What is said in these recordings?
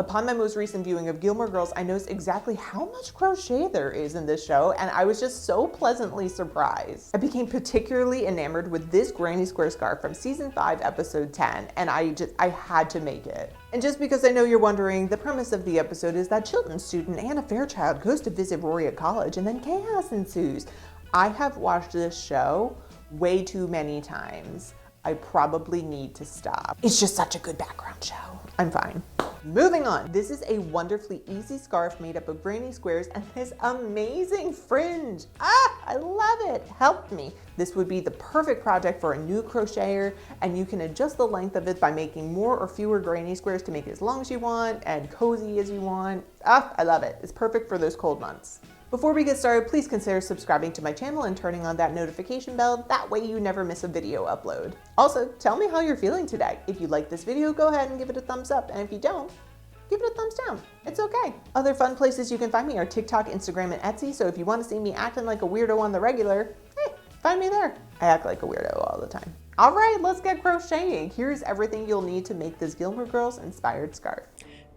Upon my most recent viewing of Gilmore Girls, I noticed exactly how much crochet there is in this show, and I was just so pleasantly surprised. I became particularly enamored with this granny square scarf from season 5, episode 10, and I had to make it. And just because I know you're wondering, the premise of the episode is that Chilton student Anna Fairchild goes to visit Rory at college and then chaos ensues. I have watched this show way too many times. I probably need to stop. It's just such a good background show. I'm fine. Moving on. This is a wonderfully easy scarf made up of granny squares and this amazing fringe. I love it. Help me. This would be the perfect project for a new crocheter, and you can adjust the length of it by making more or fewer granny squares to make it as long as you want and cozy as you want. I love it. It's perfect for those cold months. Before we get started, please consider subscribing to my channel and turning on that notification bell. That way you never miss a video upload. Also, tell me how you're feeling today. If you like this video, go ahead and give it a thumbs up. And if you don't, give it a thumbs down. It's okay. Other fun places you can find me are TikTok, Instagram, and Etsy. So if you want to see me acting like a weirdo on the regular, hey, find me there. I act like a weirdo all the time. All right, let's get crocheting. Here's everything you'll need to make this Gilmore Girls inspired scarf.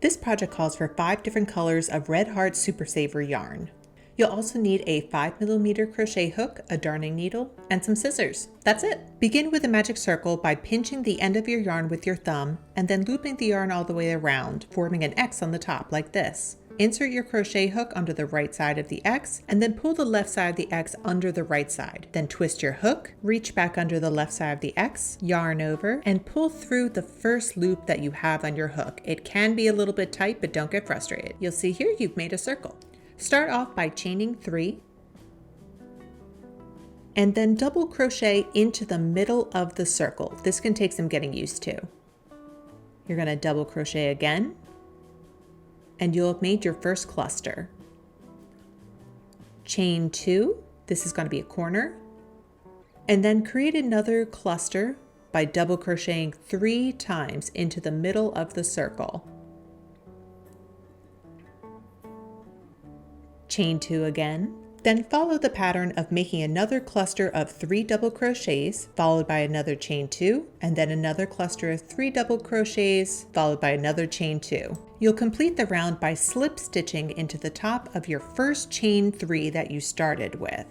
This project calls for 5 different colors of Red Heart Super Saver yarn. You'll also need a 5mm crochet hook, a darning needle, and some scissors. That's it. Begin with a magic circle by pinching the end of your yarn with your thumb and then looping the yarn all the way around, forming an X on the top like this. Insert your crochet hook under the right side of the X and then pull the left side of the X under the right side. Then twist your hook, reach back under the left side of the X, yarn over, and pull through the first loop that you have on your hook. It can be a little bit tight, but don't get frustrated. You'll see here you've made a circle. Start off by chaining 3 and then double crochet into the middle of the circle. This can take some getting used to. You're going to double crochet again and you'll have made your first cluster. Chain 2, this is going to be a corner, and then create another cluster by double crocheting 3 times into the middle of the circle. Chain 2 again, then follow the pattern of making another cluster of 3 double crochets, followed by another chain 2, and then another cluster of 3 double crochets, followed by another chain 2. You'll complete the round by slip stitching into the top of your first chain 3 that you started with.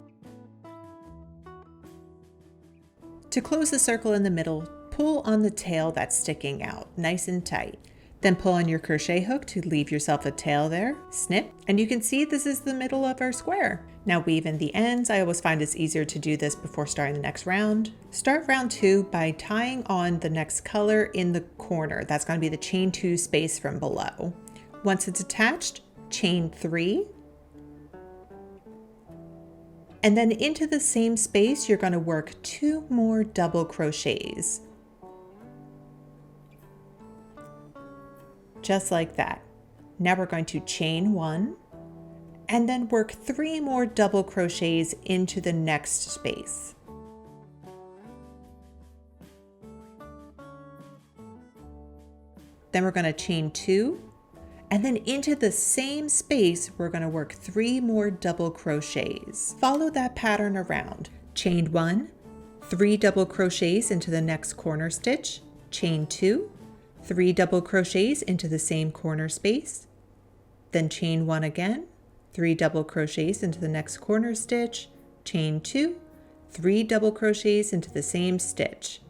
To close the circle in the middle, pull on the tail that's sticking out, nice and tight. Then pull on your crochet hook to leave yourself a tail there, snip, and you can see this is the middle of our square. Now weave in the ends. I always find it's easier to do this before starting the next round. Start round 2 by tying on the next color in the corner. That's going to be the chain 2 space from below. Once it's attached, chain 3. And then into the same space, you're going to work 2 more double crochets. Just like that. Now we're going to chain 1 and then work 3 more double crochets into the next space. Then we're going to chain 2 and then into the same space we're going to work 3 more double crochets. Follow that pattern around. Chain 1, 3 double crochets into the next corner stitch, chain 2, 3 double crochets into the same corner space, then chain 1 again, 3 double crochets into the next corner stitch, chain 2, 3 double crochets into the same stitch.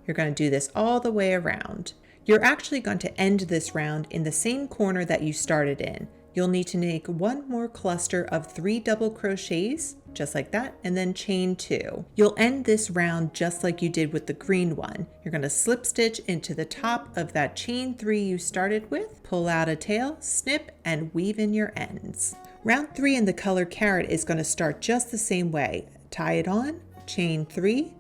You're going to do this all the way around. You're actually going to end this round in the same corner that you started in. You'll need to make 1 more cluster of 3 double crochets, just like that, and then chain 2. You'll end this round just like you did with the green one. You're going to slip stitch into the top of that chain 3 you started with, pull out a tail, snip, and weave in your ends. Round 3 in the color carrot is going to start just the same way. Tie it on, chain 3,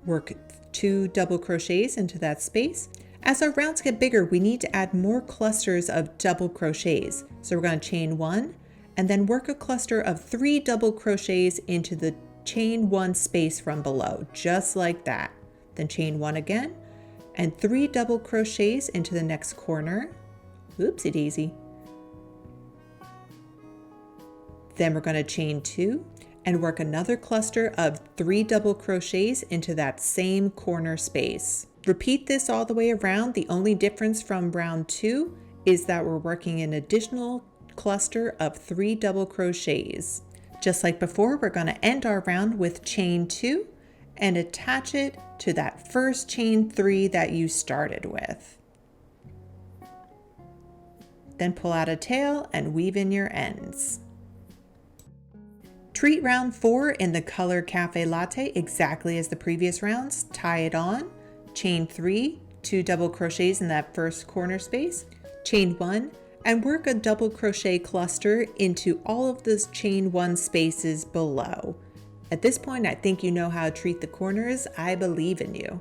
work 2 double crochets into that space. As our rounds get bigger, we need to add more clusters of double crochets. So we're going to chain 1 and then work a cluster of 3 double crochets into the chain 1 space from below, just like that. Then chain 1 again and 3 double crochets into the next corner. Oopsie daisy. Then we're going to chain 2 and work another cluster of 3 double crochets into that same corner space. Repeat this all the way around. The only difference from round 2 is that we're working an additional cluster of 3 double crochets. Just like before, we're going to end our round with chain 2 and attach it to that first chain 3 that you started with. Then pull out a tail and weave in your ends. Treat round 4 in the color Cafe Latte exactly as the previous rounds. Tie it on, chain 3, 2 double crochets in that first corner space, chain 1, and work a double crochet cluster into all of those chain 1 spaces below. At this point, I think you know how to treat the corners. I believe in you.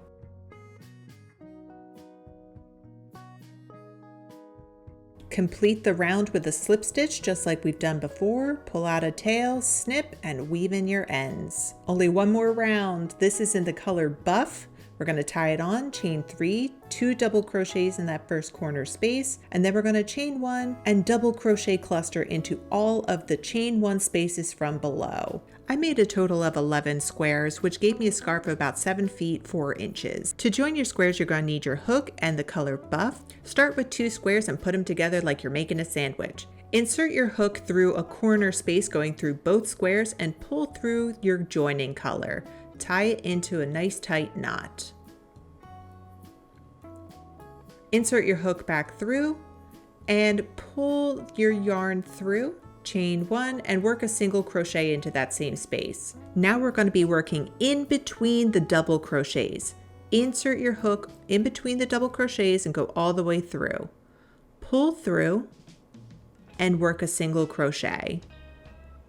Complete the round with a slip stitch just like we've done before. Pull out a tail, snip, and weave in your ends. Only one more round. This is in the color Buff. We're going to tie it on, chain 3, 2 double crochets in that first corner space, and then we're going to chain 1 and double crochet cluster into all of the chain 1 spaces from below. I made a total of 11 squares, which gave me a scarf of about 7 feet 4 inches. To join your squares, you're going to need your hook and the color Buff. Start with 2 squares and put them together like you're making a sandwich. Insert your hook through a corner space going through both squares and pull through your joining color. Tie it into a nice tight knot. Insert your hook back through and pull your yarn through, chain 1, and work a single crochet into that same space. Now we're going to be working in between the double crochets. Insert your hook in between the double crochets and go all the way through. Pull through and work a single crochet.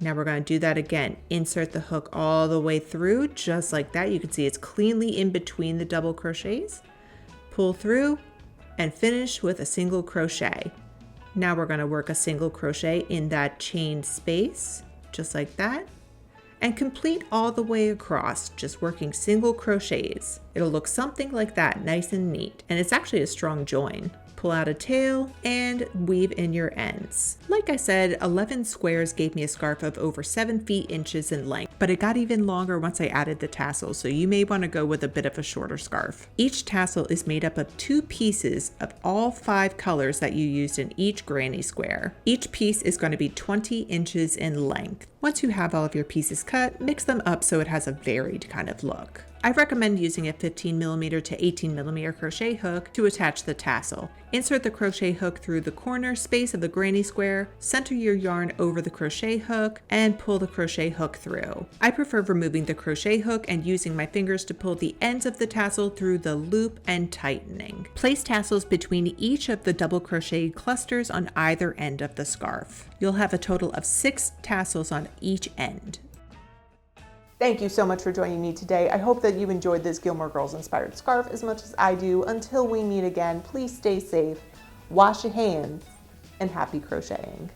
Now we're going to do that again. Insert the hook all the way through, just like that. You can see it's cleanly in between the double crochets. Pull through and finish with a single crochet. Now we're going to work a single crochet in that chain space, just like that, and complete all the way across, just working single crochets. It'll look something like that, nice and neat, and it's actually a strong join. Pull out a tail and weave in your ends. Like I said, 11 squares gave me a scarf of over 7 feet inches in length, but it got even longer once I added the tassels, so you may want to go with a bit of a shorter scarf. Each tassel is made up of 2 pieces of all 5 colors that you used in each granny square. Each piece is going to be 20 inches in length. Once you have all of your pieces cut, mix them up so it has a varied kind of look. I recommend using a 15mm to 18mm crochet hook to attach the tassel. Insert the crochet hook through the corner space of the granny square, center your yarn over the crochet hook, and pull the crochet hook through. I prefer removing the crochet hook and using my fingers to pull the ends of the tassel through the loop and tightening. Place tassels between each of the double crochet clusters on either end of the scarf. You'll have a total of 6 tassels on each end. Thank you so much for joining me today. I hope that you enjoyed this Gilmore Girls inspired scarf as much as I do. Until we meet again, please stay safe, wash your hands, and happy crocheting.